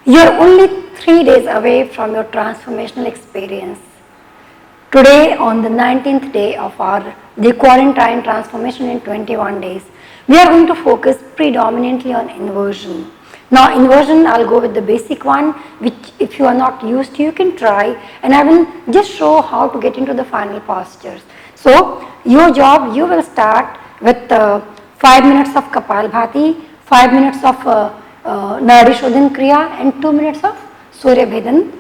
You are only 3 days away from your transformational experience. Today, on the 19th day of the quarantine transformation in 21 days, we are going to focus predominantly on inversion. Now, inversion, I'll go with the basic one, which if you are not used to, you can try, and I will just show how to get into the final postures. So, your job, you will start with 5 minutes of Kapalbhati, 5 minutes of Nadi Shodhan Kriya, and 2 minutes of Surya Bhedan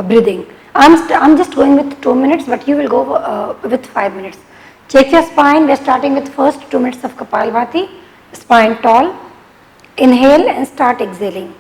breathing. I'm just going with 2 minutes, but you will go with 5 minutes. Check your spine. We're starting with first 2 minutes of Kapalbhati, spine tall. Inhale and start exhaling.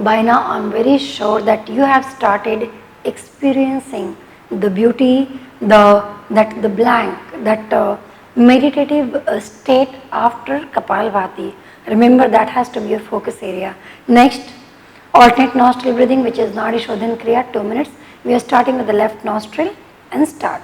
By now, I'm very sure that you have started experiencing the beauty, the blank, that meditative state after Kapalbhati. Remember, that has to be your focus area. Next, alternate nostril breathing, which is Nadi Shodhan Kriya, 2 minutes. We are starting with the left nostril and start.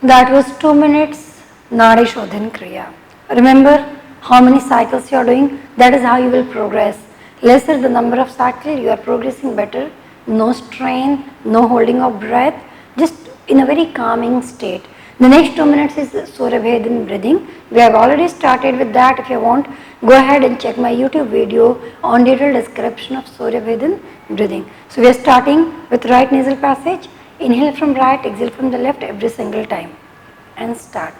That was 2 minutes Nadi Shodhan Kriya. Remember how many cycles you are doing? That is how you will progress. Lesser the number of cycles, you are progressing better. No strain, no holding of breath, just in a very calming state. The next 2 minutes is Surabhedan breathing. We have already started with that. If you want, go ahead and check my YouTube video on detailed description of Surabhedan breathing. So we are starting with right nasal passage. Inhale from right, exhale from the left every single time and start.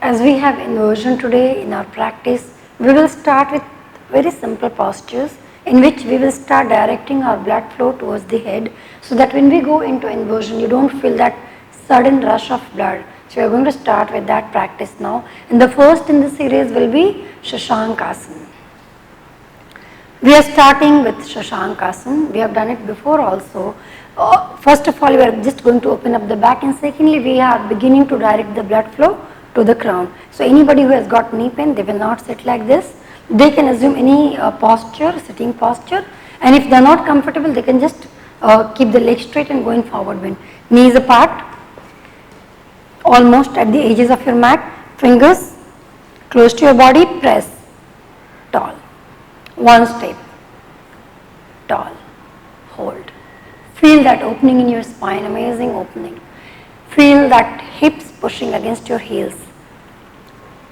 As we have inversion today in our practice, we will start with very simple postures in which we will start directing our blood flow towards the head, so that when we go into inversion, you don't feel that sudden rush of blood. So we are going to start with that practice now. And the first in the series will be Shashankasana. We are starting with Shashankasana. We have done it before also. First of all, we are just going to open up the back, and secondly, we are beginning to direct the blood flow to the crown. So anybody who has got knee pain, they will not sit like this. They can assume any posture, sitting posture, and if they are not comfortable, they can just keep the legs straight and go in forward bend. Knees apart, almost at the edges of your mat, fingers close to your body, press, tall. One step, tall, hold. Feel that opening in your spine, amazing opening. Feel that hips pushing against your heels.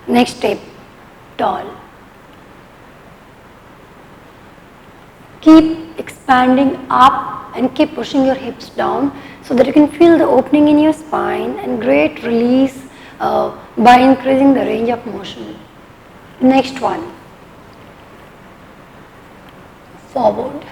Next step, tall. Keep expanding up and keep pushing your hips down so that you can feel the opening in your spine and great release by increasing the range of motion. Next one, forward.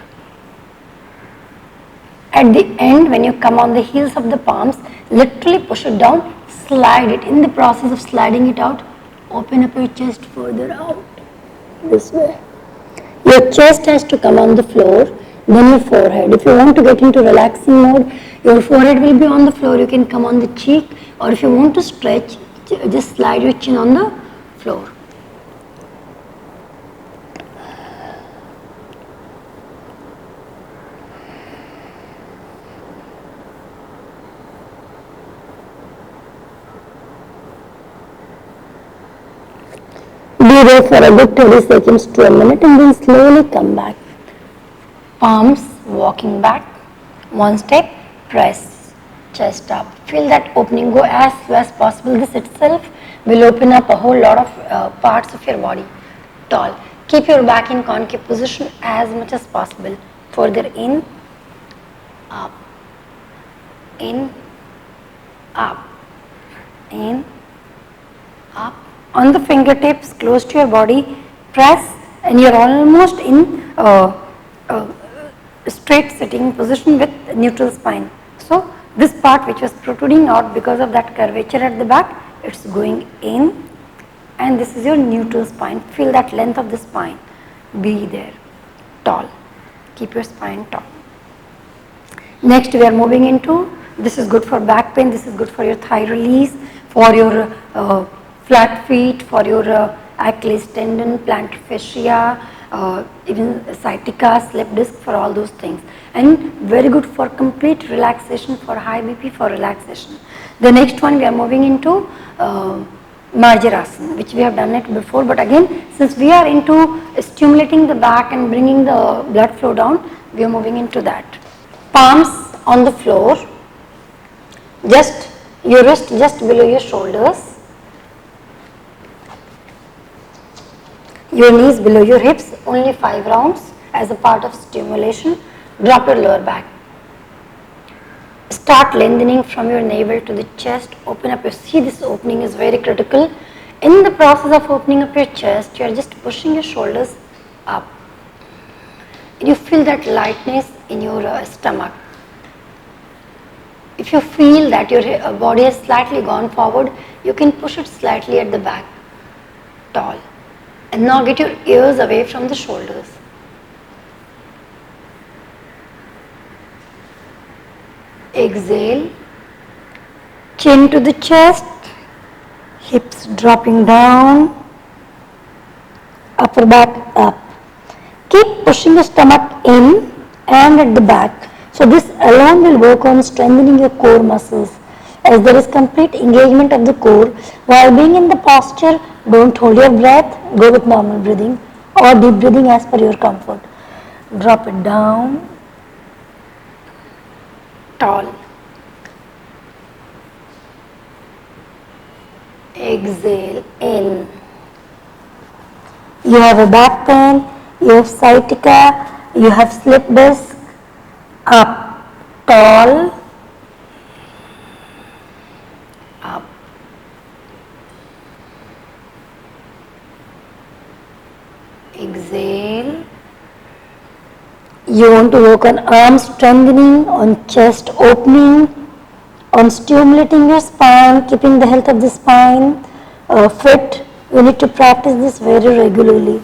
At the end, when you come on the heels of the palms, literally push it down, slide it. In the process of sliding it out, open up your chest further out, this way. Your chest has to come on the floor, then your forehead. If you want to get into relaxing mode, your forehead will be on the floor, you can come on the cheek, or if you want to stretch, just slide your chin on the floor. Be there for a good 30 seconds to a minute and then slowly come back. Palms walking back, One step, press, chest up. Feel that opening, go as slow as possible. This itself will open up a whole lot of parts of your body. Tall. Keep your back in concave position as much as possible. Further in, up, in, up, in, up. On the fingertips, close to your body, press, and you're almost in straight sitting position with neutral spine. So this part which was protruding out because of that curvature at the back, it's going in, and this is your neutral spine. Feel that length of the spine. Be there. Tall. Keep your spine tall. Next we are moving into, this is good for back pain, this is good for your thigh release, for your flat feet, for your Achilles tendon, plantar fascia, even sciatica, slip disc, for all those things, and very good for complete relaxation, for high BP, for relaxation. The next one we are moving into Marjarasana, which we have done it before, but again since we are into stimulating the back and bringing the blood flow down, we are moving into that. Palms on the floor, just your wrist just below your shoulders, your knees below your hips, only 5 rounds as a part of stimulation. Drop your lower back. Start lengthening from your navel to the chest, open up your, see this opening is very critical. In the process of opening up your chest, you are just pushing your shoulders up. You feel that lightness in your stomach. If you feel that your body has slightly gone forward, you can push it slightly at the back. Tall. And now get your ears away from the shoulders. Exhale. Chin to the chest. Hips dropping down. Upper back up. Keep pushing the stomach in and at the back. So this alone will work on strengthening your core muscles, as there is complete engagement of the core. While being in the posture, don't hold your breath, go with normal breathing or deep breathing as per your comfort. Drop it down. Tall. Exhale in. You have a back pain, you have sciatica, you have slip disc. Up. Tall. Up. Exhale. You want to work on arm strengthening, on chest opening, on stimulating your spine, keeping the health of the spine fit. You need to practice this very regularly.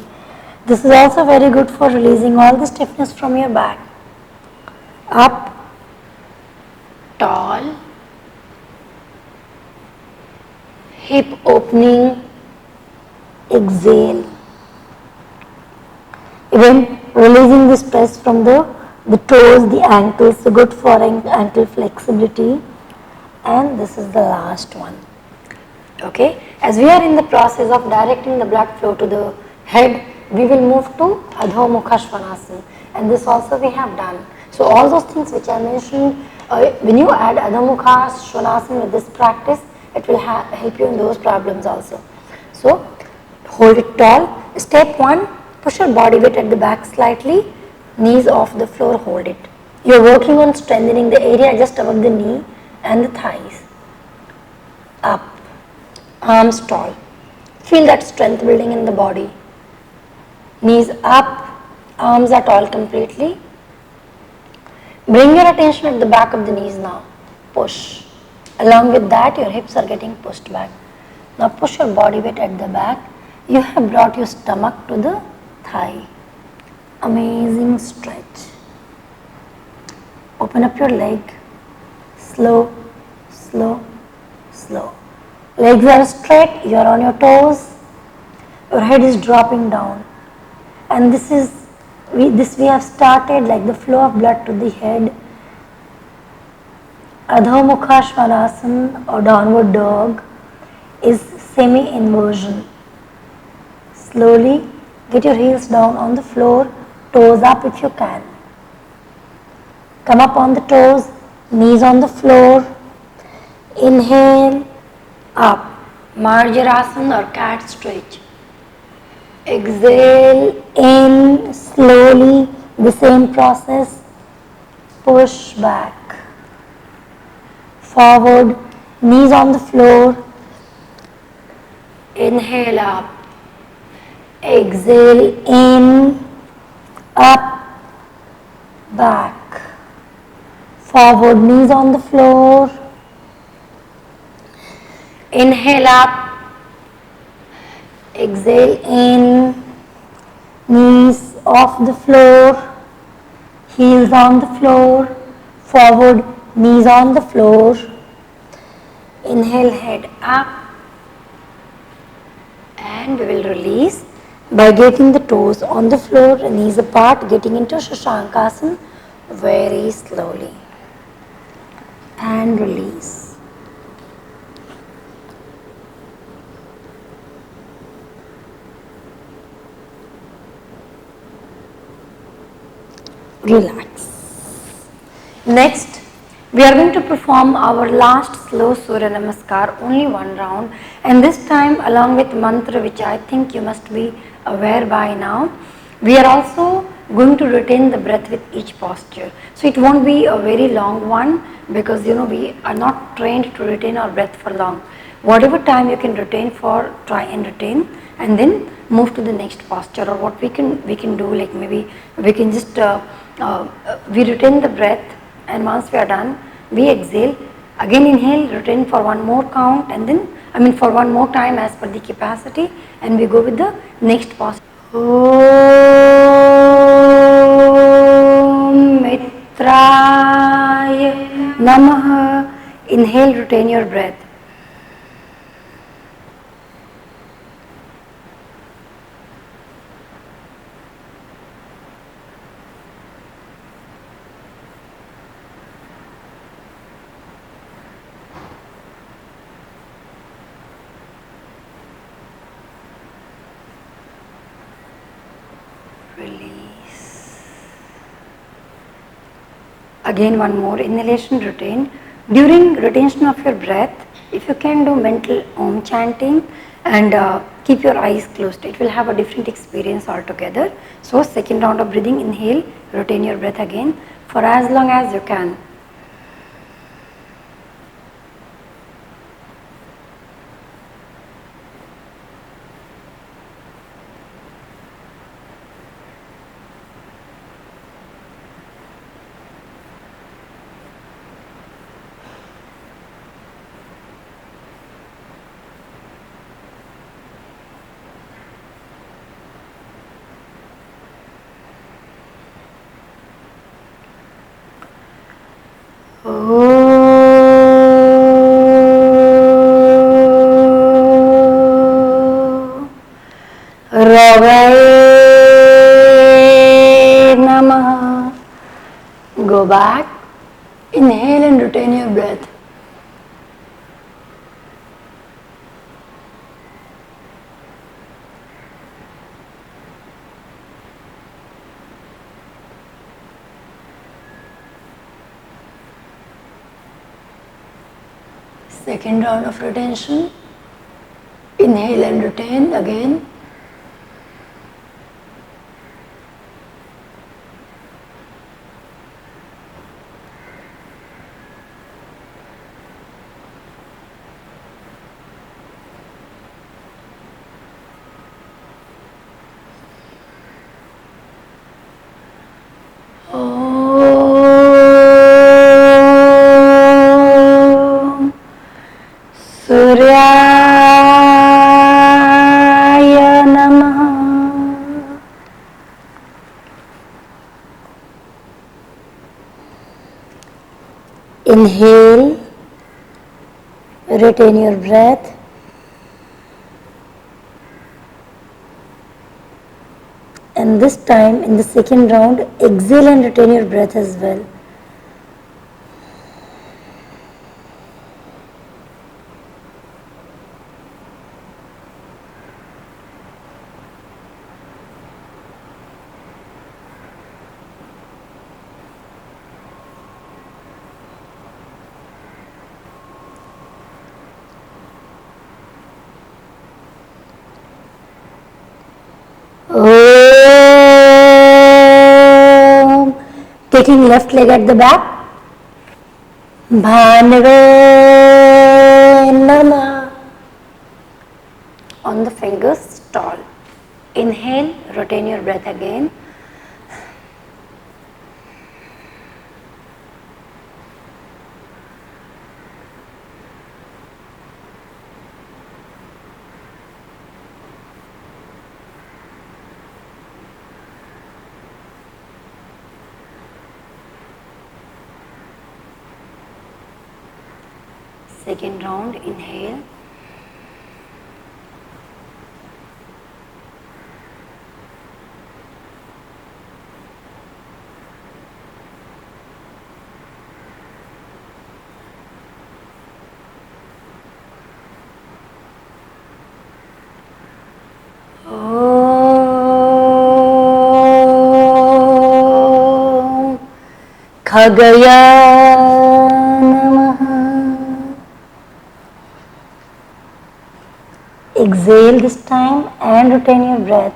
This is also very good for releasing all the stiffness from your back. Up. Tall. Hip opening. Exhale. Even releasing the stress from the toes, the ankles, so good for ankle flexibility. And this is the last one. Okay, as we are in the process of directing the blood flow to the head, we will move to Adhomukha Vrkasana, and this also we have done. So all those things which I mentioned, when you add Adhomukha Vrkasana with this practice, it will help you in those problems also. So hold it tall. Step 1, push your body weight at the back slightly, knees off the floor, hold it. You are working on strengthening the area just above the knee and the thighs. Up, arms tall. Feel that strength building in the body. Knees up, arms are tall completely. Bring your attention at the back of the knees now. Push. Along with that, your hips are getting pushed back. Now push your body weight at the back. You have brought your stomach to the thigh. Amazing stretch. Open up your leg. Slow, slow, slow. Legs are straight, you are on your toes. Your head is dropping down. And we have started like the flow of blood to the head. Adhomukha Vrkasana or downward dog is semi-inversion. Slowly get your heels down on the floor, toes up if you can. Come up on the toes, knees on the floor. Inhale, up, Marjarasana or cat stretch. Exhale, in, slowly, the same process, push back. Forward, knees on the floor. Inhale, up. Exhale, in, up, back. Forward, knees on the floor. Inhale, up. Exhale, in, knees off the floor, heels on the floor, forward, knees on the floor. Inhale, head up, and we will release by getting the toes on the floor, knees apart, getting into Shashankasana very slowly, and release. Relax. Next, we are going to perform our last slow Surya Namaskar, only one round, and this time along with mantra, which I think you must be aware by now. We are also going to retain the breath with each posture. So it won't be a very long one, because we are not trained to retain our breath for long. Whatever time you can retain for, try and retain, and then move to the next posture. Or what we can do, like maybe we can just we retain the breath, and once we are done, we exhale, again inhale, retain for one more count, and then for one more time as per the capacity, and we go with the next posture. Om Mitraya Namaha. Inhale, retain your breath. Release. Again one more inhalation, retain. During retention of your breath, if you can do mental Om chanting and keep your eyes closed, it will have a different experience altogether. So second round of breathing, inhale, retain your breath again for as long as you can. Namaha. Go back, inhale and retain your breath. Second round of retention, inhale and retain again. Suryaya Namaha. Inhale, retain your breath. And this time in the second round, exhale and retain your breath as well. Taking left leg at the back. Bhanave Namah. On the fingers, tall. Inhale, retain your breath again. Second round, inhale. Om Khagaya Namaha. Exhale this time and retain your breath.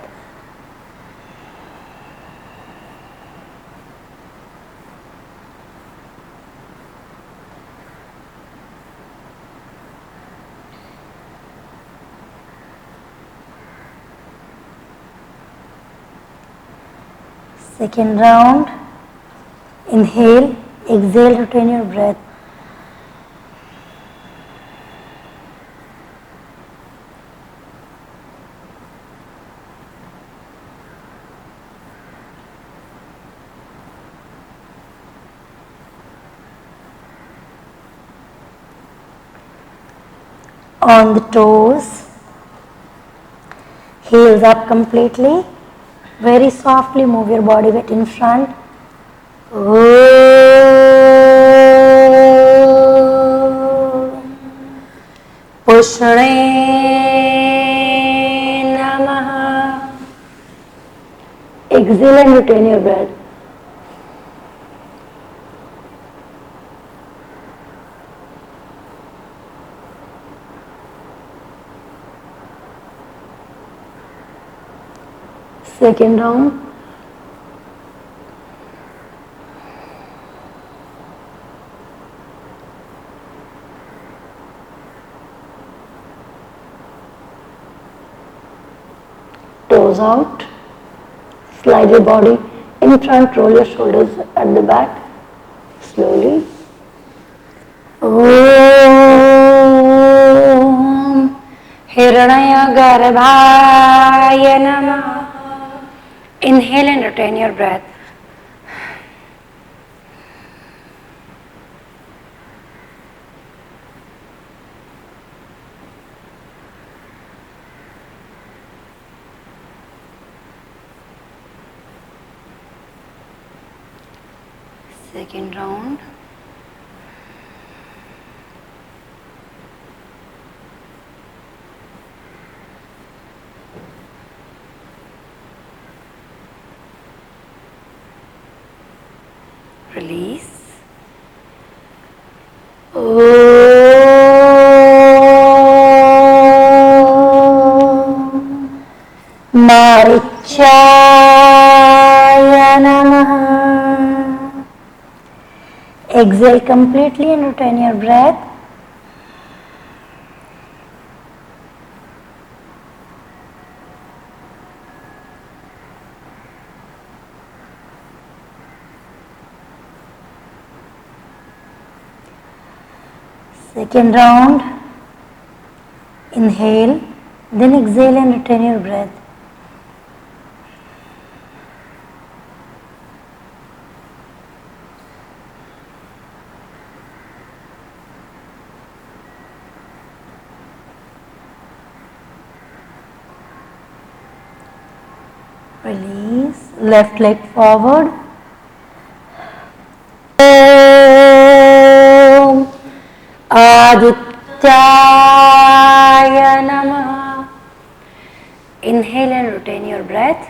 Second round, inhale, exhale, retain your breath. On the toes, heels up completely. Very softly move your body weight in front. Pushane Namaha. Exhale and retain your breath. Second round. Toes out. Slide your body in front, roll your shoulders at the back. Slowly. Om Hiranyaya Garbhaya Namah. Inhale and retain your breath. Second round. Release. Marichaya Namaha. Exhale completely and retain your breath. Second round, inhale, then exhale and retain your breath. Release, left leg forward. Om Adityaya Namaha. Inhale and retain your breath.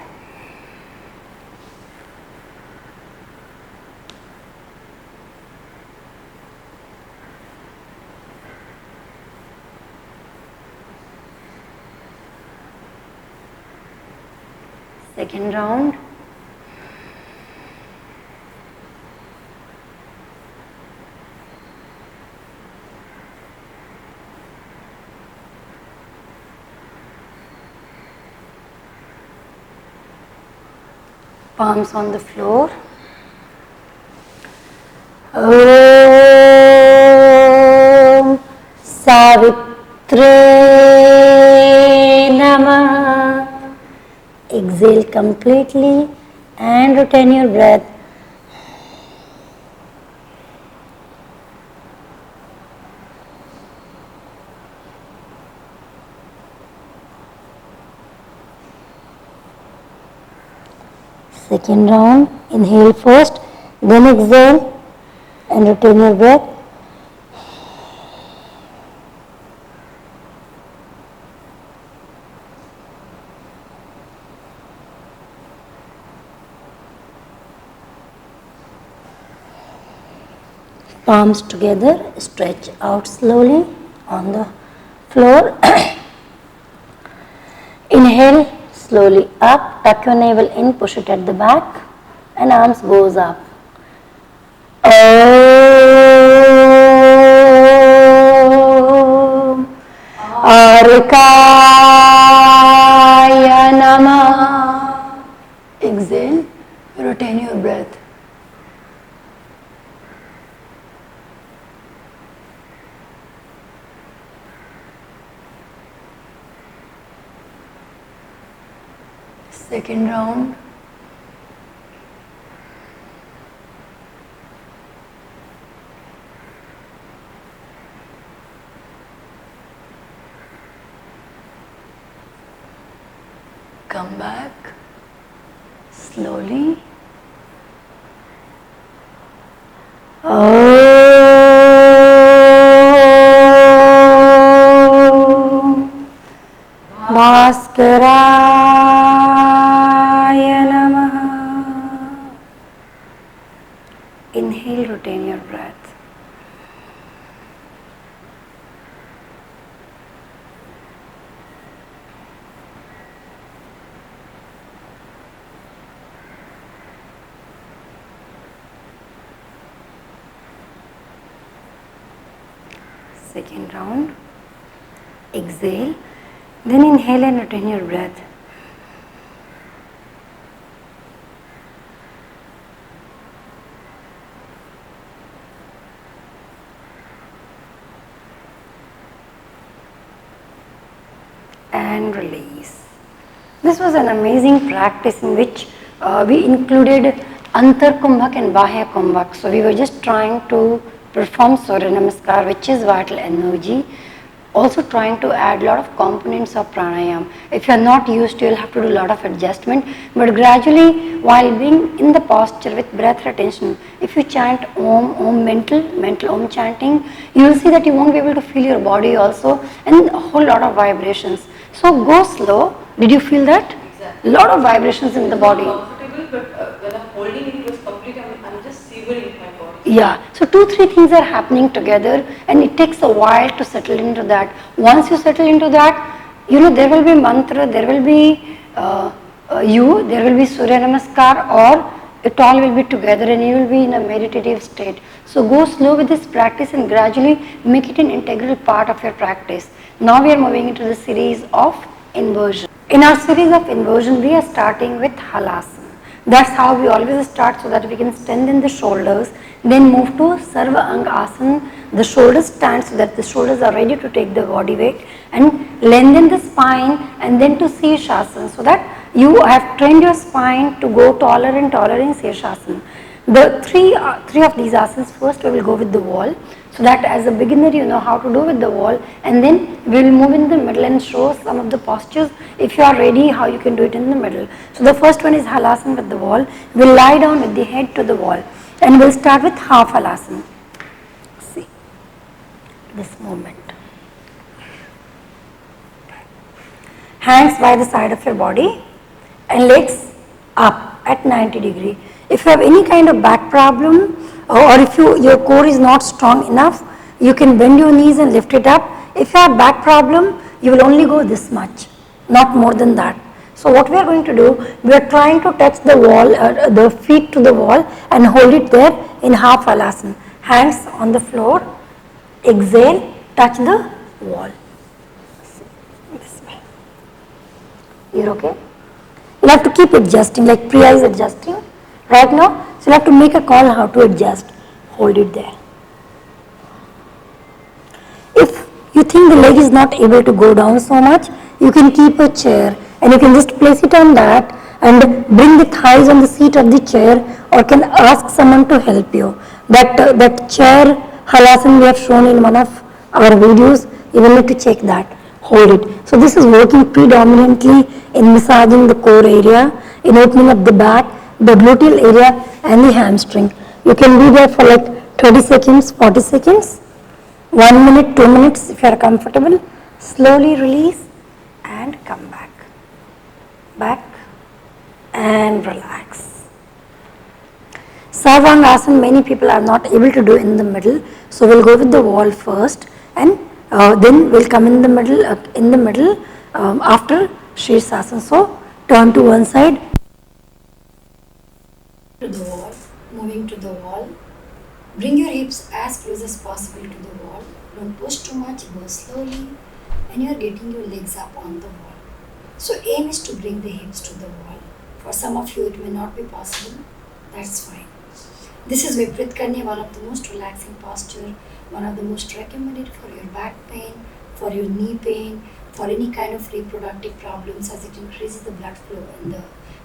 Second round. palms on the floor. Om Savitre Namah. Exhale completely and retain your breath. Second round, inhale first, then exhale and retain your breath. Palms together, stretch out slowly on the floor. Inhale slowly up, tuck your navel in, push it at the back and arms goes up. Om Arkaya Namah. Exhale, retain your breath. Second round. Come back slowly. Om Bhaskaraya Namah. Inhale, retain your breath. Second round. Exhale, then inhale and retain your breath. And release. This was an amazing practice in which we included Antar Kumbhak and Bahya Kumbhak. So we were just trying to perform Surya Namaskar, which is vital energy. Also trying to add a lot of components of pranayam. If you are not used to, you will have to do a lot of adjustment. But gradually, while being in the posture with breath retention, if you chant Om, mental Om chanting, you will see that you won't be able to feel your body also and a whole lot of vibrations. So go slow. Did you feel that? Exactly. A lot of vibrations in the body. Comfortable, but when I'm holding it was complete. I'm just shivering my body. Yeah, so 2-3 things are happening together and it takes a while to settle into that. Once you settle into that, there will be mantra, there will be there will be Surya Namaskar, or it all will be together and you will be in a meditative state. So go slow with this practice and gradually make it an integral part of your practice. Now we are moving into the series of inversion. In our series of inversion, we are starting with halasana. That's how we always start, so that we can strengthen the shoulders. Then move to Sarva Anga Asana. The shoulders stand so that the shoulders are ready to take the body weight, and lengthen the spine, and then to Sirshasan, so that you have trained your spine to go taller and taller in Sirshasan. The three of these asanas, first we will go with the wall, so that as a beginner you know how to do with the wall, and then we will move in the middle and show some of the postures, if you are ready, how you can do it in the middle. So the first one is halasana with the wall. We will lie down with the head to the wall and we will start with half halasana. See this movement. Hands by the side of your body and legs up at 90 degree. If you have any kind of back problem, or if your core is not strong enough, you can bend your knees and lift it up. If you have back problem, you will only go this much, not more than that. So what we are going to do, we are trying to touch the wall, the feet to the wall, and hold it there in half halasana. Hands on the floor, exhale, touch the wall. This way. You're okay? You'll have to keep adjusting, like Priya is adjusting right now. So you'll have to make a call how to adjust. Hold it there. If you think the leg is not able to go down so much, you can keep a chair and you can just place it on that and bring the thighs on the seat of the chair, or can ask someone to help you. That chair halasana we have shown in one of our videos, you will need to check that. Hold it. So this is working predominantly in massaging the core area, in opening up the back, the gluteal area and the hamstring. You can be there for like 30 seconds, 40 seconds. 1 minute, 2 minutes if you are comfortable. Slowly release and come back. Back and relax. Sarvangasana many people are not able to do in the middle. So we'll go with the wall first and then we'll come in the middle after Sirshasan. So turn to one side. To the wall, moving to the wall. Bring your hips as close as possible to the wall. Don't push too much, go slowly, and you are getting your legs up on the wall. So aim is to bring the hips to the wall. For some of you it may not be possible, that's fine. This is Viparit Karni, one of the most relaxing posture, one of the most recommended for your back pain, for your knee pain, for any kind of reproductive problems, as it increases the blood flow in the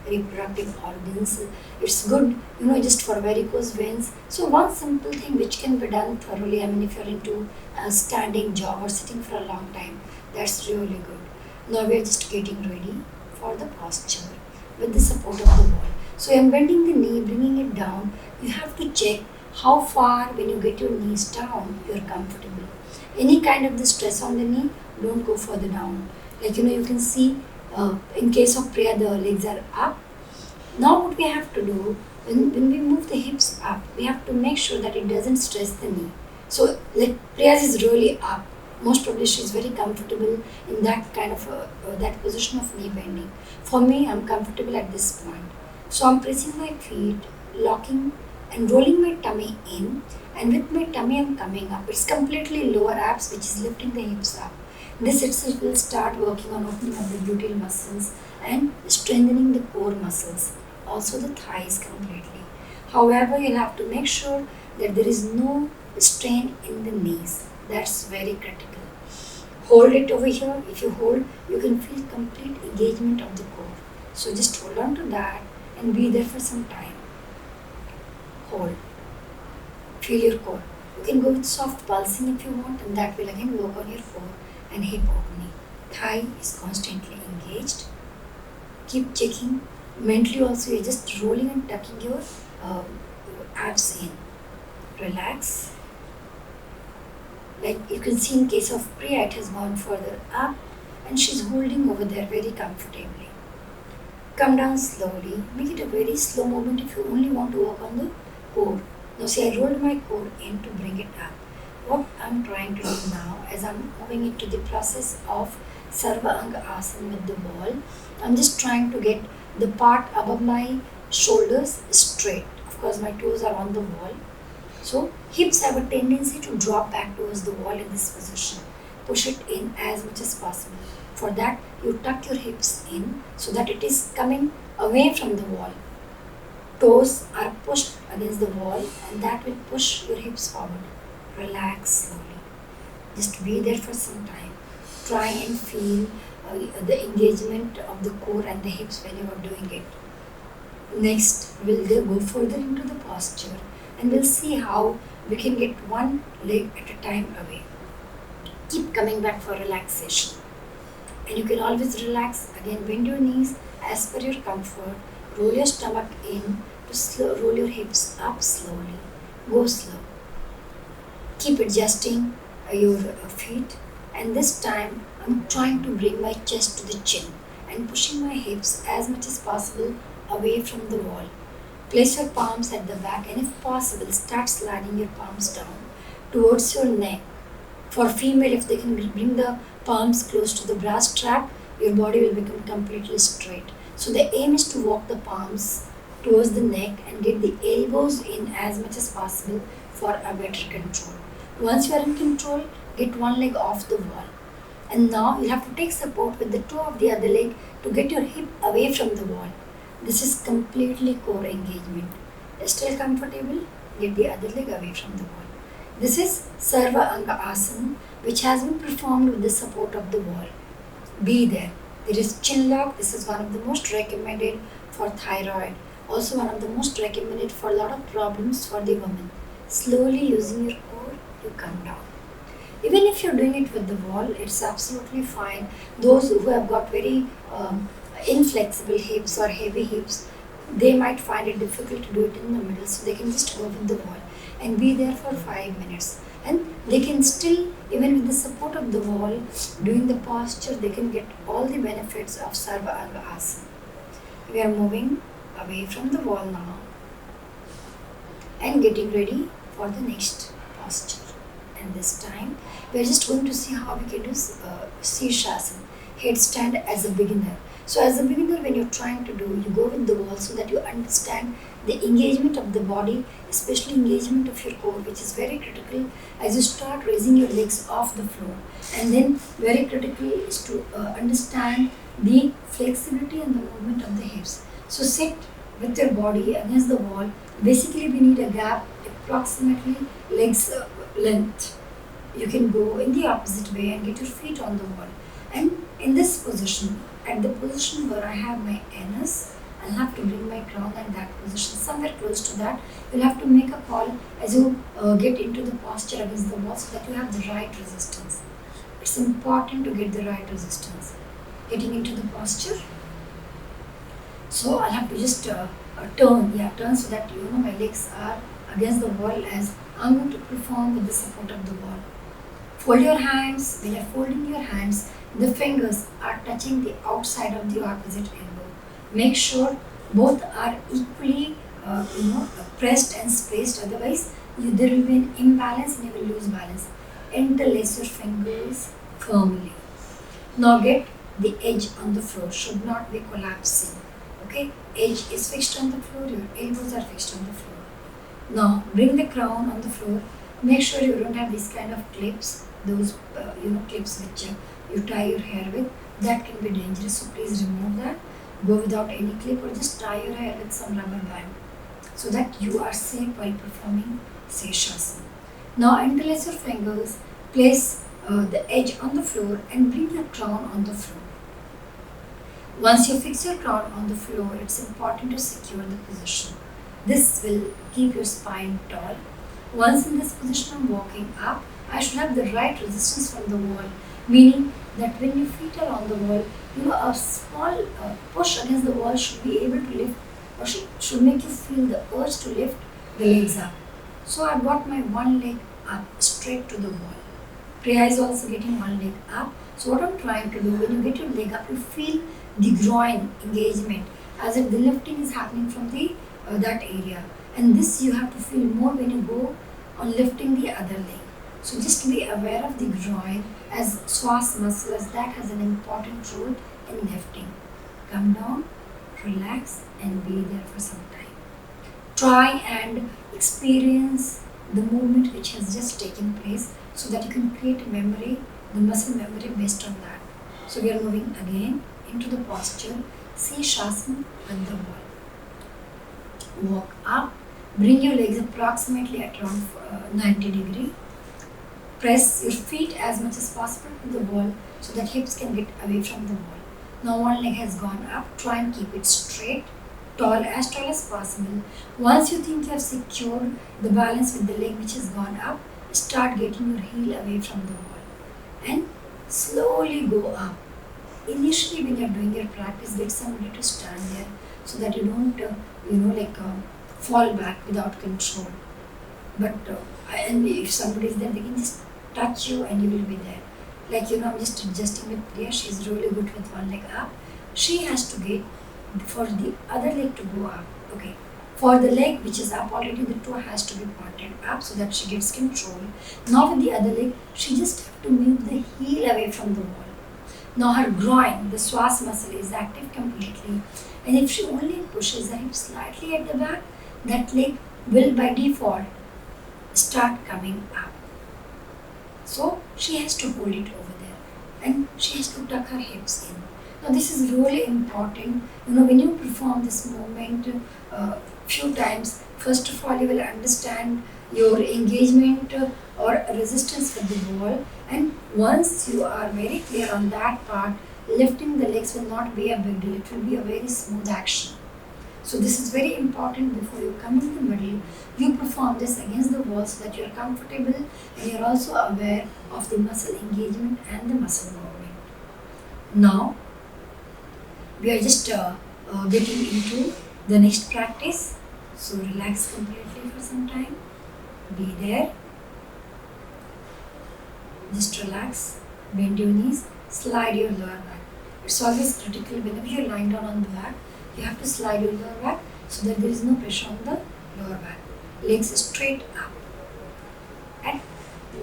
reproductive organs. It's good, just for varicose veins. So one simple thing which can be done thoroughly, if you're into a standing job or sitting for a long time, that's really good. Now we're just getting ready for the posture with the support of the wall. So I'm bending the knee, bringing it down. You have to check how far when you get your knees down, you're comfortable. Any kind of the stress on the knee, don't go further down. Like you can see in case of Priya, the legs are up. Now what we have to do, when we move the hips up, we have to make sure that it doesn't stress the knee. So like Priya's is really up. Most probably she is very comfortable in that kind of that position of knee bending. For me, I'm comfortable at this point. So I'm pressing my feet, locking and rolling my tummy in, and with my tummy I'm coming up. It's completely lower abs which is lifting the hips up. This itself will start working on opening up the gluteal muscles and strengthening the core muscles, also the thighs completely. However, you'll have to make sure that there is no strain in the knees. That's very critical. Hold it over here. If you hold, you can feel complete engagement of the core. So just hold on to that and be there for some time. Hold. Feel your core. You can go with soft pulsing if you want, and that will again work on your core and hip opening. Thigh is constantly engaged. Keep checking. Mentally also, you're just rolling and tucking your abs in. Relax. Like you can see in case of Priya, it has gone further up and she's holding over there very comfortably. Come down slowly. Make it a very slow movement if you only want to work on the core. Now see, I rolled my core in to bring it up. What I'm trying to do now, as I'm moving into the process of Sarva Anga Asana with the wall, I'm just trying to get the part above my shoulders straight. Of course, my toes are on the wall. So, hips have a tendency to drop back towards the wall in this position. Push it in as much as possible. For that, you tuck your hips in so that it is coming away from the wall. Toes are pushed against the wall and that will push your hips forward. Relax slowly. Just be there for some time. Try and feel the engagement of the core and the hips when you are doing it. Next, we'll go further into the posture and we'll see how we can get one leg at a time away. Keep coming back for relaxation. And you can always relax. Again, bend your knees as per your comfort. Roll your stomach in to roll your hips up slowly. Go slow. Keep adjusting your feet, and this time I'm trying to bring my chest to the chin and pushing my hips as much as possible away from the wall. Place your palms at the back and if possible start sliding your palms down towards your neck. For female, if they can bring the palms close to the brass strap, your body will become completely straight. So the aim is to walk the palms towards the neck and get the elbows in as much as possible for a better control. Once you are in control, get one leg off the wall And now you'll have to take support with the toe of the other leg to get your hip away from the wall. This is completely core engagement. Still comfortable, get the other leg away from the wall. This is Sarva Anga Asana, which has been performed with the support of the wall. Be there. There is chin lock. This is one of the most recommended for thyroid. Also one of the most recommended for a lot of problems for the women. Slowly using your core, you come down. Even if you're doing it with the wall, it's absolutely fine. Those who have got very inflexible hips or heavy hips, they might find it difficult to do it in the middle, so they can just go with the wall and be there for 5 minutes. And they can still, even with the support of the wall, doing the posture, they can get all the benefits of Sarva Anga Asana. We are moving away from the wall now and getting ready for the next posture. And this time, we are just going to see how we can do Sirshasan, headstand as a beginner. So as a beginner, when you're trying to do, you go with the wall so that you understand the engagement of the body, especially engagement of your core, which is very critical as you start raising your legs off the floor. And then very critical is to understand the flexibility and the movement of the hips. So sit with your body against the wall. Basically, we need a gap approximately legs length. You can go in the opposite way and get your feet on the wall. And in this position, at the position where I have my anus, I'll have to bring my crown at that position, somewhere close to that. You'll have to make a call as you get into the posture against the wall so that you have the right resistance. It's important to get the right resistance. Getting into the posture. So I'll have to just turn so that my legs are against the wall as I'm going to perform with the support of the wall. Fold your hands. When you're folding your hands, the fingers are touching the outside of the opposite elbow. Make sure both are equally pressed and spaced, otherwise there will be an imbalance and you will lose balance. Interlace your fingers firmly. Now get the edge on the floor, should not be collapsing. Okay, edge is fixed on the floor, your elbows are fixed on the floor. Now bring the crown on the floor. Make sure you don't have these kind of clips, those clips which you tie your hair with. That can be dangerous, so please remove that. Go without any clip or just tie your hair with some rubber band so that you are safe while performing Sirshasan. Now interlace your fingers, place the edge on the floor and bring your crown on the floor. Once you fix your crown on the floor, it's important to secure the position. This will keep your spine tall. Once in this position, I'm walking up. I should have the right resistance from the wall, meaning that when your feet are on the wall, a small push against the wall should be able to lift or should make you feel the urge to lift the legs up. So I've got my one leg up straight to the wall. Priya is also getting one leg up. So what I'm trying to do, when you get your leg up, you feel the groin engagement as if the lifting is happening from the that area. And this you have to feel more when you go on lifting the other leg. So just be aware of the groin as swas muscle, as that has an important role in lifting. Come down, relax and be there for some time. Try and experience the movement which has just taken place so that you can create a memory, the muscle memory based on that. So we are moving again into the posture, Sirshasan with the wall. Walk up, bring your legs approximately at around 90 degree. Press your feet as much as possible to the wall so that hips can get away from the wall. Now one leg has gone up, try and keep it straight, tall as possible. Once you think you have secured the balance with the leg which has gone up, start getting your heel away from the wall and slowly go up. Initially when you are doing your practice, get somebody to stand there so that you don't fall back without control. But and if somebody is there, they can just touch you and you will be there. I'm just adjusting with Priya. She's really good with one leg up. She has to get for the other leg to go up. Okay. For the leg which is up already, the toe has to be pointed up so that she gets control. Now with the other leg, she just have to move the heel away from the wall. Now her groin, the swas muscle is active completely. And if she only pushes her hip slightly at the back, that leg will by default start coming up. So she has to hold it over there. and she has to tuck her hips in. Now this is really important. When you perform this movement few times, first of all you will understand your engagement or resistance with the wall, and once you are very clear on that part, lifting the legs will not be a big deal. It will be a very smooth action. So this is very important. Before you come in the middle, you perform this against the wall so that you are comfortable and you are also aware of the muscle engagement and the muscle movement. Now, we are just getting into the next practice. So relax completely for some time. Be there. Just relax. Bend your knees. Slide your lower back. It's always critical whenever you're lying down on the back, you have to slide your lower back so that there is no pressure on the lower back. Legs straight up at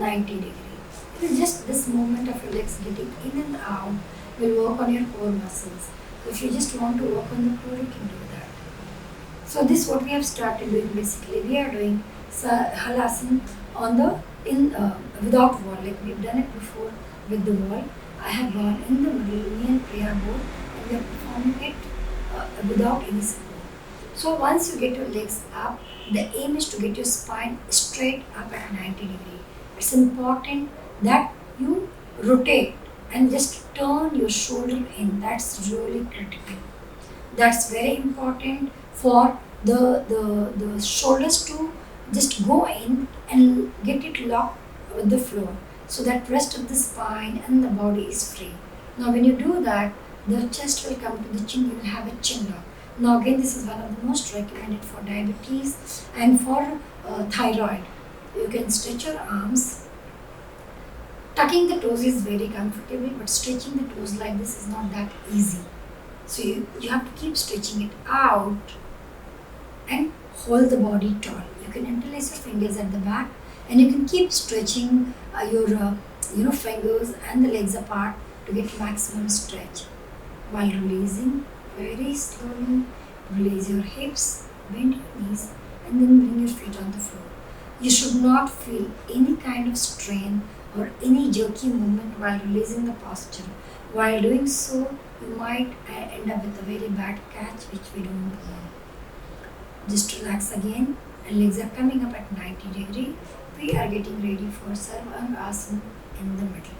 90 degrees. It is just this movement of your legs getting in and out will work on your core muscles. If you just want to work on the core, you can do that. So this what we have started doing basically. We are doing halasana on the without wall, like we've done it before with the wall. I have gone in the middle, knee and prayer board, and we are performing it without any support. So once you get your legs up, the aim is to get your spine straight up at 90 degrees. It's important that you rotate and just turn your shoulder in. That's really critical. That's very important for the shoulders to just go in and get it locked with the floor, so that rest of the spine and the body is free. Now when you do that, the chest will come to the chin, you will have a chin lock. Now again, this is one of the most recommended for diabetes and for thyroid. You can stretch your arms. Tucking the toes is very comfortable, but stretching the toes like this is not that easy. So you have to keep stretching it out and hold the body tall. You can interlace your fingers at the back, and you can keep stretching your fingers and the legs apart to get maximum stretch. While releasing, very slowly release your hips, bend your knees, and then bring your feet on the floor. You should not feel any kind of strain or any jerky movement while releasing the posture. While doing so, you might end up with a very bad catch, which we don't want. Just relax again, and legs are coming up at 90 degrees. We are getting ready for Sarvasana in the middle.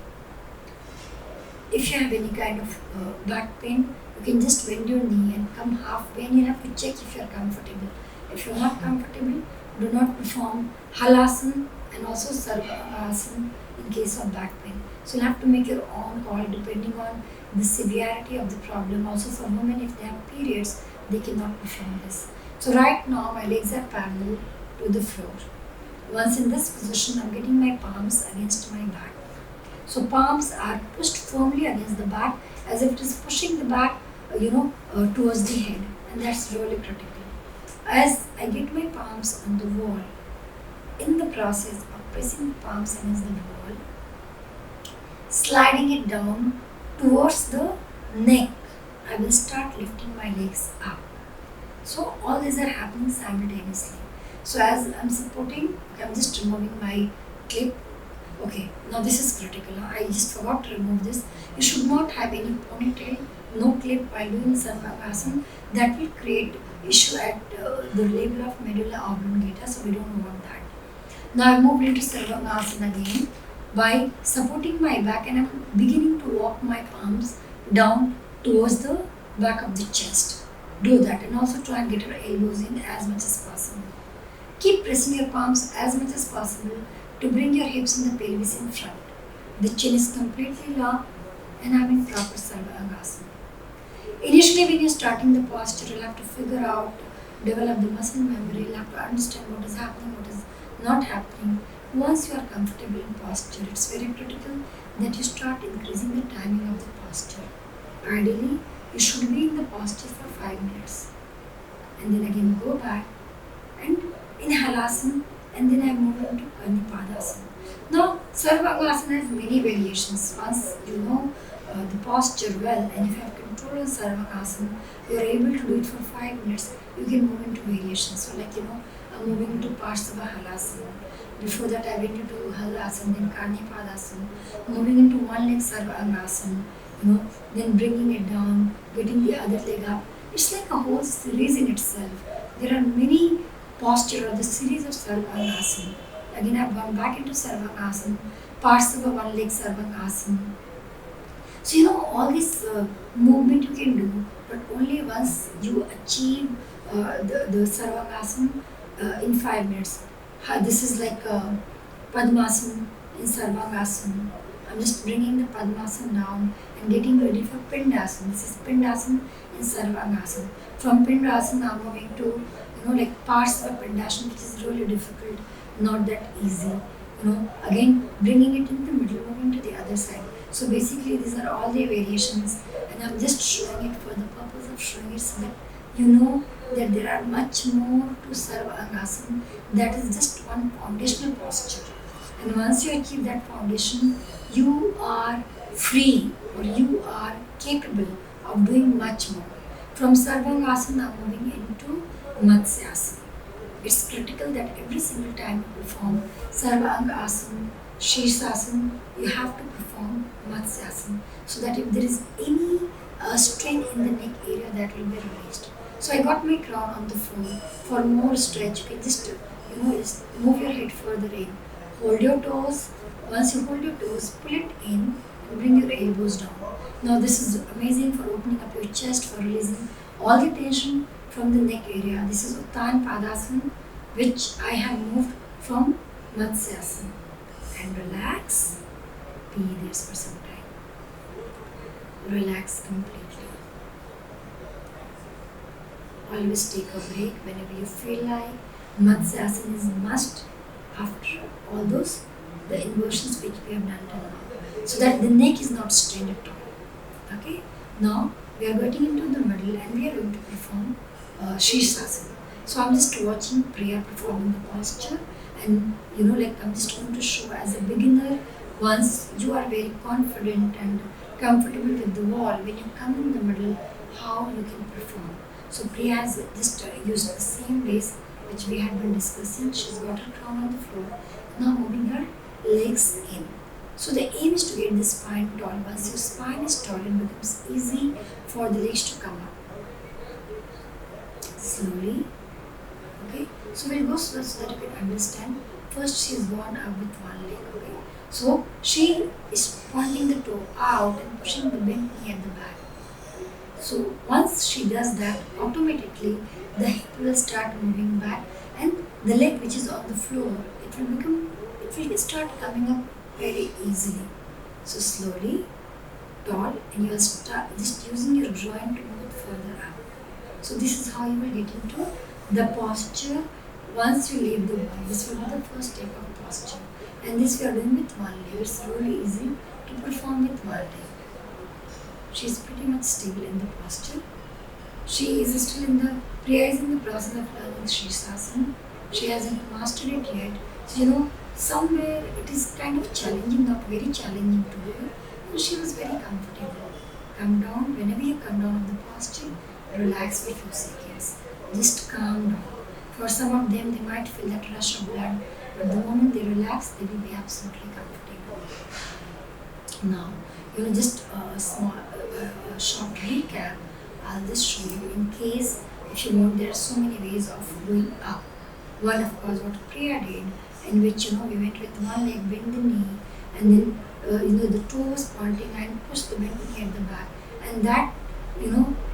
If you have any kind of back pain, you can just bend your knee and come halfway, and you have to check if you are comfortable. If you are not comfortable, do not perform halasana and also sarvasana in case of back pain. So you have to make your own call depending on the severity of the problem. Also for women, if they have periods, they cannot perform this. So right now my legs are parallel to the floor. Once in this position, I'm getting my palms against my back. So palms are pushed firmly against the back as if it is pushing the back, towards the head, and that's really critical. As I get my palms on the wall, in the process of pressing the palms against the wall, sliding it down towards the neck, I will start lifting my legs up. So all these are happening simultaneously. So as I'm supporting, I'm just removing my clip. Okay, now this is critical. I just forgot to remove this. You should not have any ponytail, no clip while doing Sarvasana. That will create issue at the level of medulla oblongata, so we don't want that. Now I move into Sarvasana again by supporting my back, and I'm beginning to walk my palms down towards the back of the chest. Do that, and also try and get your elbows in as much as possible. Keep pressing your palms as much as possible to bring your hips and the pelvis in front. The chin is completely locked and having proper Sarvasana. Initially, when you're starting the posture, you'll have to figure out, develop the muscle memory, you'll have to understand what is happening, what is not happening. Once you are comfortable in posture, it's very critical that you start increasing the timing of the posture. Ideally, you should be in the posture for 5 minutes. And then again go back and in halasana, and then I move into Padasana. Now, Sarvasana has many variations. Once you know the posture well, and if you have control of Sarvasana, you are able to do it for 5 minutes, you can move into variations. So like, moving to Parsava Halasana. Before that I went into Halasana, then Karnipadasana, moving into one leg Sarvangasana, then bringing it down, getting the other leg up. It's like a whole series in itself. There are many postures or the series of Sarvangasana. Again I've gone back into Sarvangasana, Parsava one leg Sarvangasana. So all this movement you can do, but only once you achieve the Sarvangasana in 5 minutes. This is like Padmasana in Sarvangasana. I'm just bringing the Padmasana down and getting ready for Pindasana. This is Pindasana in Sarvangasana. From Pindasana I'm moving to like parts of Pindasana, which is really difficult, not that easy. Again bringing it in the middle, moving to the other side. So basically these are all the variations, and I'm just showing it for the purpose of showing it so that you know that there are much more to Sarvangasana. That is just one foundational posture. And once you achieve that foundation, you are free or you are capable of doing much more. From Sarvangasana, moving into Matsyasana. It's critical that every single time you perform Sarvangasana, Sirshasan, you have to perform Matsyasana, so that if there is any strain in the neck area, that will be released. So I got my crown on the floor. For more stretch, you can just just move your head further in. Hold your toes. Once you hold your toes, pull it in and bring your elbows down. Now this is amazing for opening up your chest, for releasing all the tension from the neck area. This is Uttan Padasana, which I have moved from Matsyasana. And relax, be there for some time. Relax completely. Always take a break whenever you feel like. Matsyasana is a must after all those, the inversions which we have done till now, so that the neck is not strained at all. Okay, now we are getting into the middle and we are going to perform Sirshasan. So I'm just watching Priya performing the posture, and like I'm just going to show as a beginner, once you are very confident and comfortable with the wall, when you come in the middle, how you can perform. So Priya has just used the same base which we had been discussing. She's got her crown on the floor, now moving her legs in. So the aim is to get the spine tall. Once your spine is tall, it becomes easy for the legs to come up. Slowly. Okay, so we'll go slow so that you can understand. First she's gone up with one leg. Okay, so she is pointing the toe out and pushing the bent knee at the back. So once she does that, automatically the hip will start moving back, and the leg which is on the floor, it will start coming up very easily. So slowly, tall, and you will start just using your joint to move it further up. So this is how you will get into the posture once you leave the wall. This will be the first step of posture, and this we are doing with one leg. It's really easy to perform with one leg. She is pretty much stable in the posture. She is still Priya is in the process of learning Sirshasan. She hasn't mastered it yet. So somewhere it is kind of challenging, not very challenging to her, and she was very comfortable. Come down, whenever you come down on the posture, relax for a few seconds. Just calm down. For some of them, they might feel that rush of blood, but the moment they relax, they will be absolutely comfortable. Now, just a small, short recap. I'll just show you in case if you want. There are so many ways of going up. One, of course, what Priya did, in which we went with one leg, bend the knee, and then the toe was pointing and pushed the bent knee at the back, and that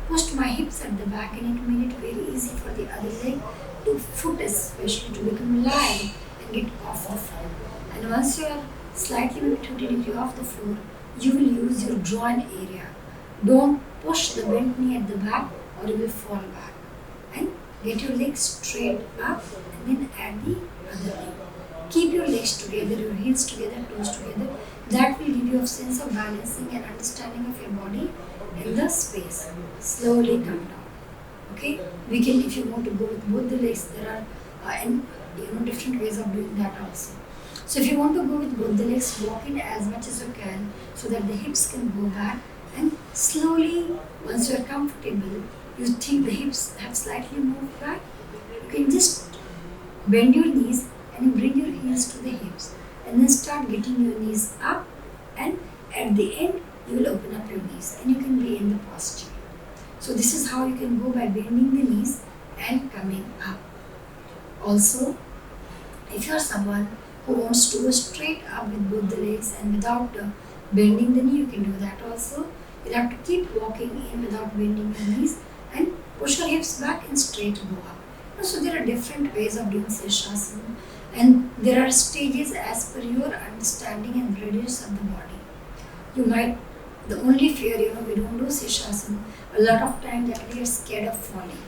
pushed my hips at the back, and it made it very easy for the other leg to foot especially to become light and get off the floor. And once you are slightly maybe 20 degrees off the floor, you will use your joint area. Don't push the bent knee at the back or you will fall back. And get your legs straight up and then add the other leg. Keep your legs together, your heels together, toes together. That will give you a sense of balancing and understanding of your body in the space. Slowly come down. Okay? We can, if you want to go with both the legs, there are different ways of doing that also. So if you want to go with both the legs, walk in as much as you can so that the hips can go back, and slowly, once you are comfortable, you think the hips have slightly moved back, you can just Bend your knees and bring your heels to the hips. And then start getting your knees up, and at the end you will open up your knees and you can be in the posture. So this is how you can go by bending the knees and coming up. Also, if you are someone who wants to go straight up with both the legs and without bending the knee, you can do that also. You'll have to keep walking in without bending your knees and push your hips back and straight go up. So there are different ways of doing Sirshasan, and there are stages as per your understanding and readiness of the body. You might, the only fear, we don't do Sirshasan a lot of times that we are scared of falling.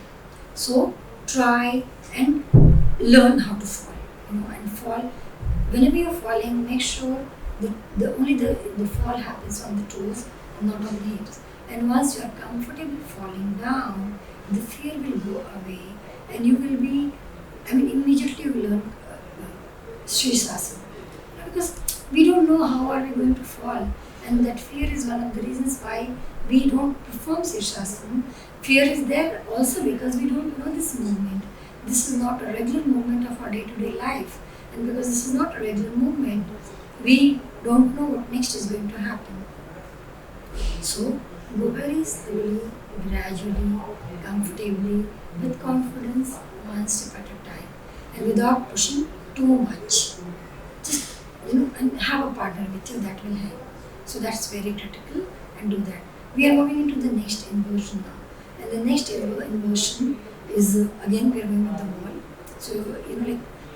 So try and learn how to fall, and fall. Whenever you're falling, make sure that the fall happens on the toes, not on the hips. And once you are comfortable falling down, the fear will go away, and you will be, immediately you will learn Sirshasan. Because we don't know how are we going to fall, and that fear is one of the reasons why we don't perform Sirshasan. Fear is there also because we don't know this movement. This is not a regular movement of our day-to-day life, and because this is not a regular movement, we don't know what next is going to happen. So go very slowly, gradually, comfortably, with confidence, one step at a time, and without pushing too much. Just and have a partner with you, that will help. So that's very critical, and do that. We are moving into the next inversion now, and the next inversion is again we are going with the wall. So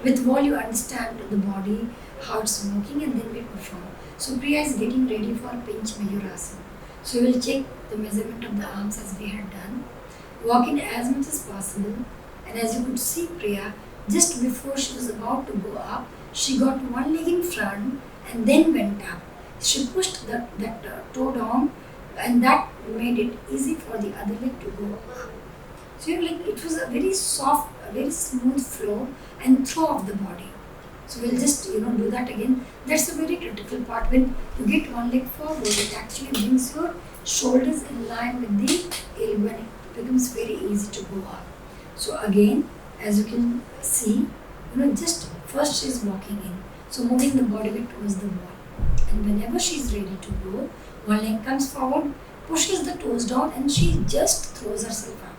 with wall you understand the body, how it's working, and then we perform. So Priya is getting ready for pinch Mayurasana. So we will check the measurement of the arms as we had done. Walk in as much as possible, and as you could see Priya, just before she was about to go up, she got one leg in front and then went up. She pushed that toe down, and that made it easy for the other leg to go up. So it was a very soft, a very smooth flow and throw of the body. So we'll just do that again. That's a very critical part. When you get one leg forward, it actually brings your shoulders in line with the elbow, and it becomes very easy to go up. So again, as you can see, just first she is walking in. So moving the body weight towards the wall. And whenever she is ready to go, one leg comes forward, pushes the toes down, and she just throws herself up.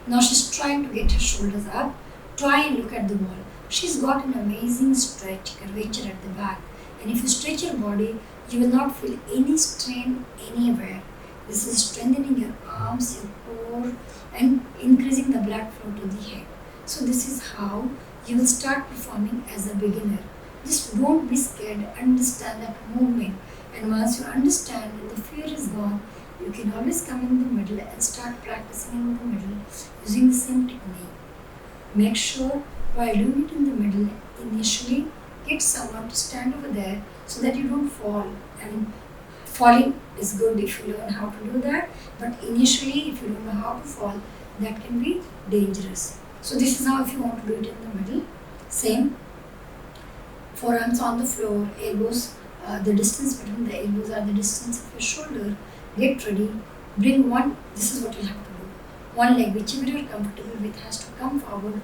Now she's trying to get her shoulders up. Try and look at the wall. She's got an amazing stretch, curvature at the back. And if you stretch your body, you will not feel any strain anywhere. This is strengthening your arms, your core, and increasing the blood flow to the head. So this is how you will start performing as a beginner. Just don't be scared, understand that movement. And once you understand and the fear is gone, you can always come in the middle and start practicing in the middle using the same technique. Make sure while doing it in the middle, initially get someone to stand over there so that you don't fall. Falling is good if you learn how to do that, but initially if you don't know how to fall, that can be dangerous. So this is how if you want to do it in the middle. Same, forearms on the floor, elbows, the distance between the elbows are the distance of your shoulder. Get ready, bring one, this is what you have to do. One leg, whichever you are comfortable with, has to come forward,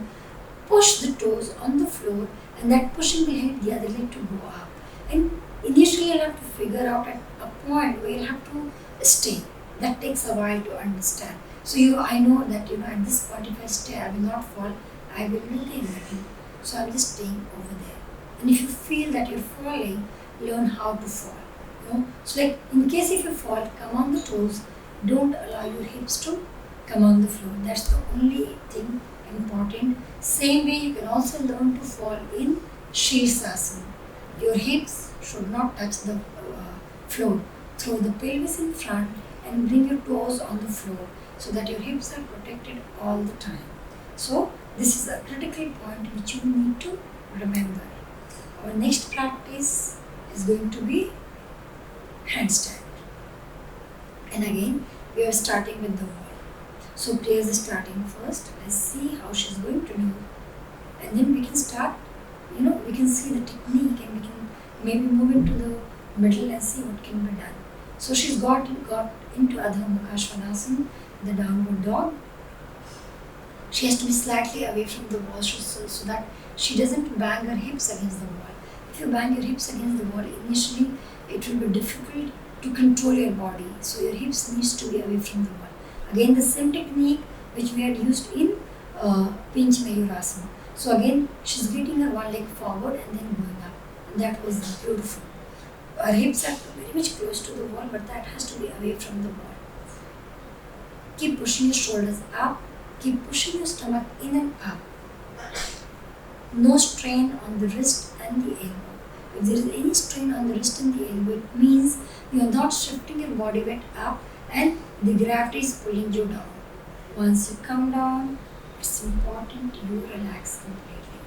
push the toes on the floor, and that pushing will help the other leg to go up. And initially you'll have to figure out at a point where you'll have to stay. That takes a while to understand. So I know that at this point if I stay, I will not fall, I will maintain that. So I'm just staying over there. And if you feel that you're falling, learn how to fall. So in case if you fall, come on the toes, don't allow your hips to come on the floor. That's the only thing important. Same way you can also learn to fall in Sirshasan. Your hips should not touch the floor. Throw the pelvis in front and bring your toes on the floor so that your hips are protected all the time. So this is a critical point which you need to remember. Our next practice is going to be handstand. And again, we are starting with the wall. So Priya is starting first. Let's see how she's going to do. And then we can start, we can see the technique and we can maybe move into the middle and see what can be done. So she's got into Adhomukha Vrkasana, the downward dog. She has to be slightly away from the wall so that she doesn't bang her hips against the wall. If you bang your hips against the wall, initially it will be difficult to control your body. So your hips needs to be away from the wall. Again, the same technique which we had used in pinch mayurasana. So again, she's getting her one leg forward and then going up. And that was beautiful. Her hips are very much close to the wall, but that has to be away from the wall. Keep pushing your shoulders up. Keep pushing your stomach in and up. No strain on the wrist and the elbow. If there is any strain on the wrist and the elbow, it means you are not shifting your body weight up and the gravity is pulling you down. Once you come down, it's important you relax completely.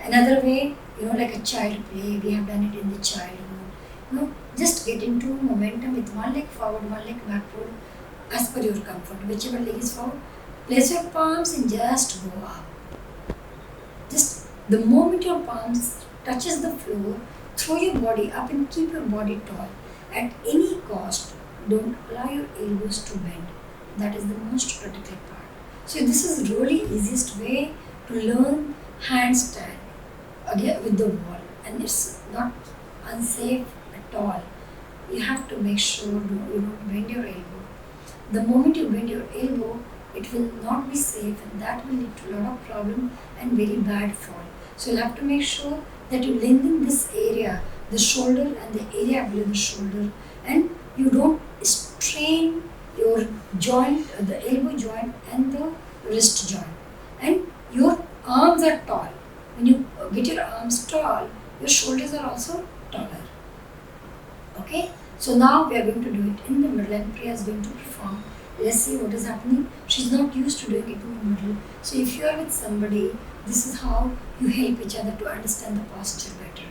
Another way, like a child play, we have done it in the childhood. Just get into momentum with one leg forward, one leg backward, as per your comfort. Whichever leg is forward, place your palms and just go up. Just the moment your palms touches the floor, throw your body up and keep your body tall. At any cost, don't allow your elbows to bend. That is the most critical part. So this is really easiest way to learn handstand again with the wall, and it's not unsafe at all. You have to make sure you don't bend your elbow. The moment you bend your elbow, it will not be safe, and that will lead to a lot of problem and very bad fall. So you'll have to make sure that you lengthen this area, the shoulder and the area below the shoulder, and you don't strain your joint, the elbow joint and the wrist joint. And your arms are tall. When you get your arms tall, your shoulders are also taller. Okay? So now we are going to do it in the middle, and Priya is going to perform. Let's see what is happening. She's not used to doing it in the middle. So if you are with somebody, this is how you help each other to understand the posture better.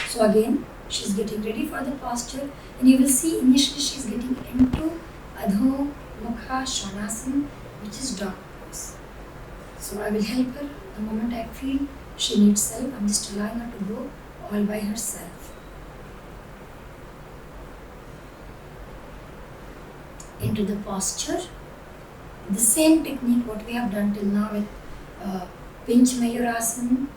So again, she's getting ready for the posture, and you will see initially she's getting into Adhomukha Vrkasana, which is dog pose. So I will help her the moment I feel she needs help. I'm just allowing her to go all by herself. Into the posture. The same technique what we have done till now with pinch mayurasana.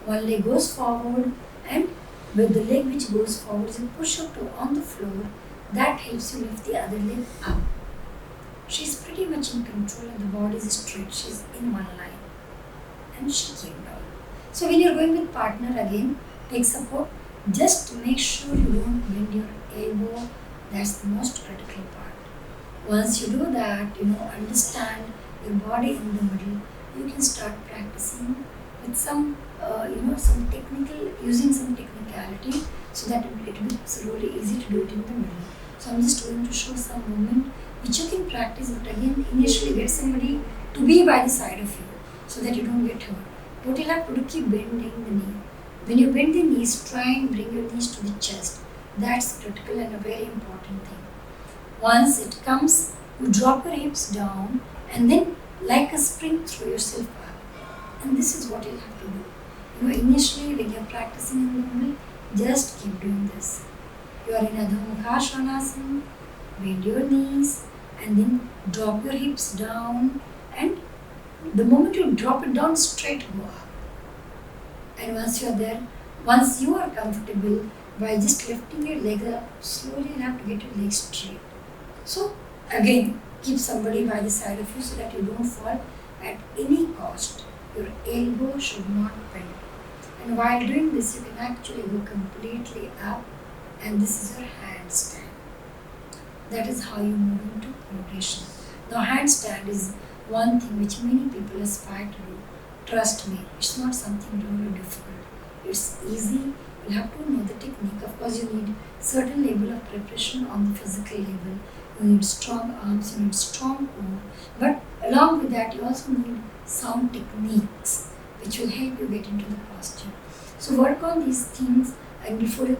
One leg goes forward, and with the leg which goes forward, you push up to on the floor. That helps you lift the other leg up. She's pretty much in control and the body is straight. She's in one line. And she came down. So when you're going with partner again, take support. Just make sure you don't bend your elbow. That's the most critical part. Once you do that, understand your body in the middle, you can start practicing with some, using some technicality, so that it becomes really easy to do it in the middle. So I'm just going to show some movement which you can practice, but again, initially get somebody to be by the side of you so that you don't get hurt. What you'll have to do, keep bending the knee. When you bend the knees, try and bring your knees to the chest. That's critical and a very important thing. Once it comes, you drop your hips down and then like a spring throw yourself up. And this is what you'll have to do. Initially when you're practicing in the middle, just keep doing this. You are in Adhomukha Vrkasana, bend your knees and then drop your hips down, and the moment you drop it down, straight go up. And once you are there, once you are comfortable, by just lifting your leg up, slowly you have to get your legs straight. So again, keep somebody by the side of you so that you don't fall at any cost. Your elbow should not bend. And while doing this, you can actually go completely up, and this is your handstand. That is how you move into rotation. Now handstand is one thing which many people aspire to do. Trust me, it's not something really difficult. It's easy. You have to know the technique. Of course, you need certain level of preparation on the physical level. You need strong arms, you need strong core. But along with that, you also need sound techniques which will help you get into the posture. So work on these things, and before you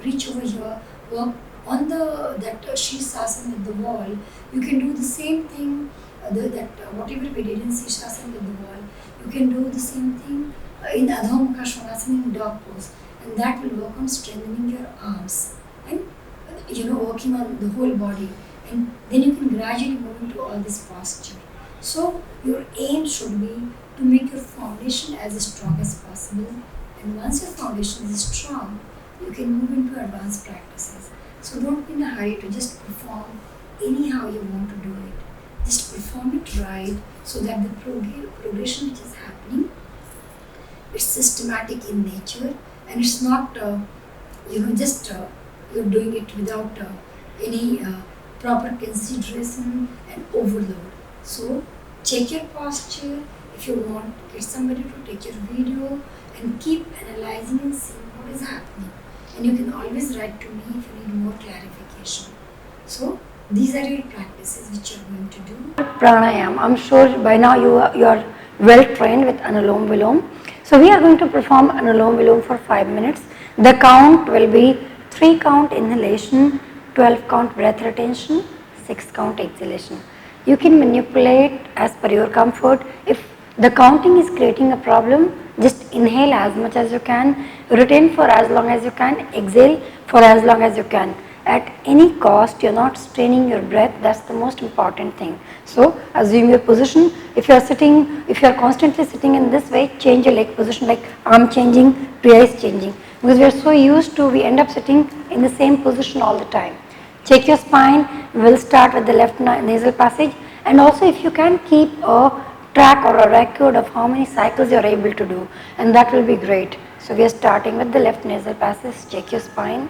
reach over here, work on that Sirshasan with the wall. You can do the same thing, whatever we did in Sirshasan with the wall, you can do the same thing in Adhomukha Vrkasana in dog pose, and that will work on strengthening your arms and working on the whole body, and then you can gradually move into all this posture. So your aim should be to make your foundation as strong as possible, and once your foundation is strong, you can move into advanced practices. So don't be in a hurry to just perform anyhow you want to do it. Just perform it right so that the progression which is happening, it's systematic in nature, and it's not just you're doing it without any proper consideration and overload. So check your posture. If you want, get somebody to take your video and keep analyzing and seeing what is happening. And you can always write to me if you need more clarification. So these are your practices which you're going to do. Pranayam. I'm sure by now you are well trained with Anulom Vilom. So we are going to perform Anulom Vilom for 5 minutes. The count will be 3 count inhalation, 12 count breath retention, 6 count exhalation. You can manipulate as per your comfort. If the counting is creating a problem, just inhale as much as you can, retain for as long as you can, exhale for as long as you can. At any cost, you're not straining your breath. That's the most important thing. So assume your position. If you are sitting, if you are constantly sitting in this way, change your leg position, like arm changing, Priya is changing. Because we are so used to, we end up sitting in the same position all the time. Check your spine. We'll start with the left nasal passage, and also if you can keep a track or a record of how many cycles you are able to do, and that will be great. So we are starting with the left nasal passage. Check your spine.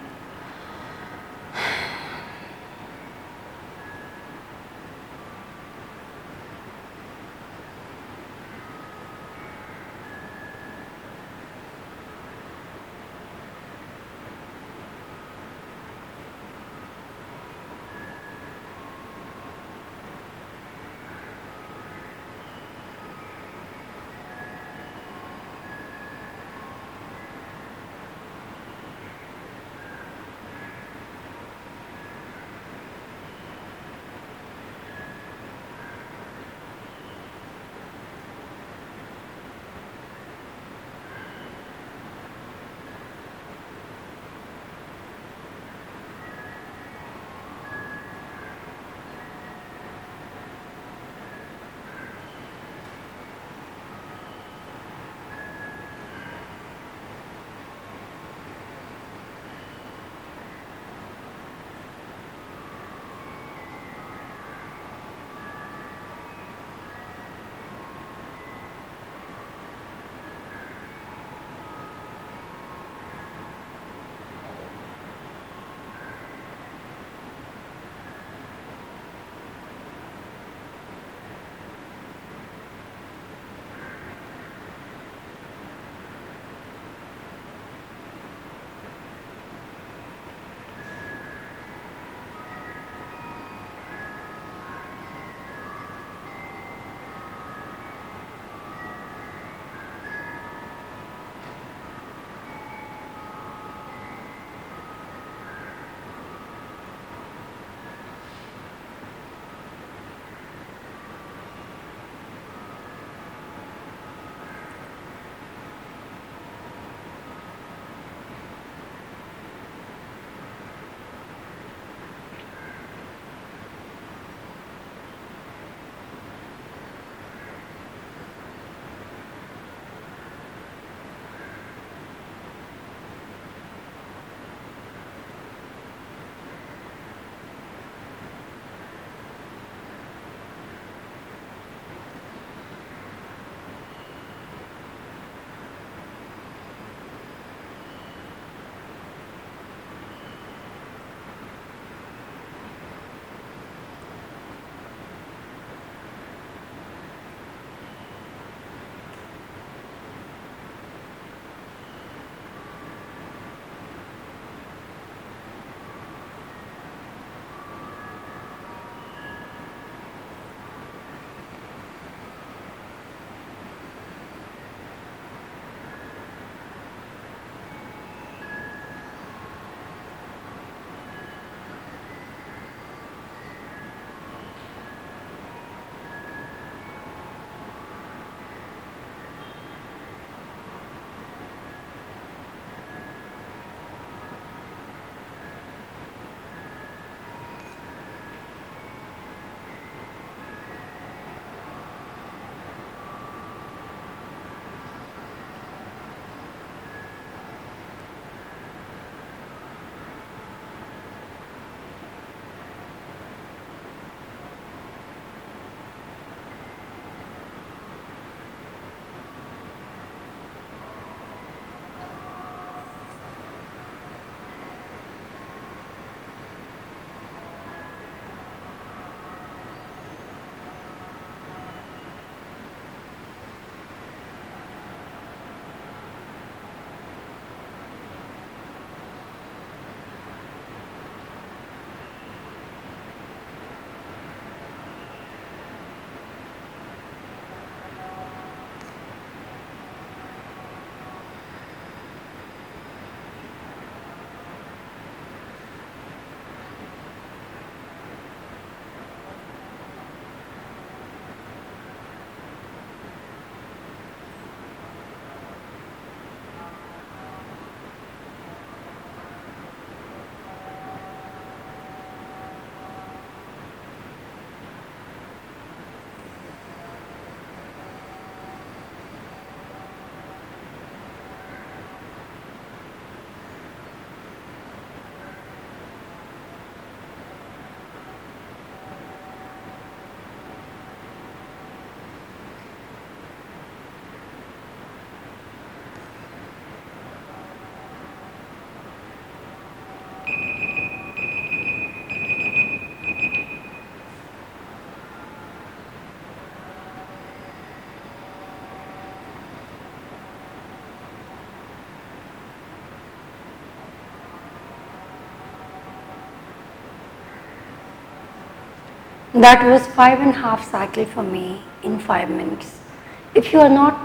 That was 5.5 cycle for me in 5 minutes. If you are not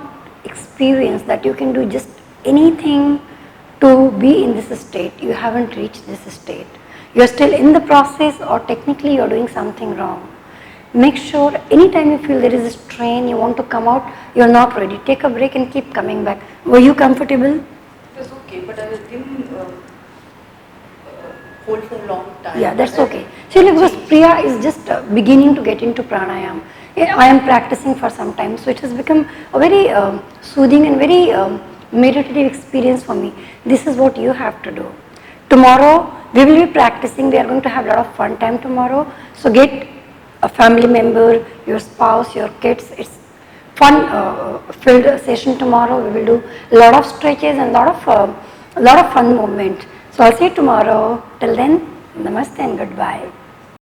experienced that you can do just anything to be in this state, you haven't reached this state. You are still in the process, or technically you are doing something wrong. Make sure anytime you feel there is a strain, you want to come out, you are not ready. Take a break and keep coming back. Were you comfortable? It was okay, but I didn't hold for a long time. Yeah, that's okay. So because Priya is just beginning to get into pranayam. I am practicing for some time, so it has become a very soothing and very meditative experience for me. This is what you have to do. Tomorrow we will be practicing. We are going to have a lot of fun time tomorrow. So get a family member, your spouse, your kids. It's fun filled session tomorrow. We will do a lot of stretches and lot of fun movement. So I'll see you tomorrow. Till then, namaste and goodbye.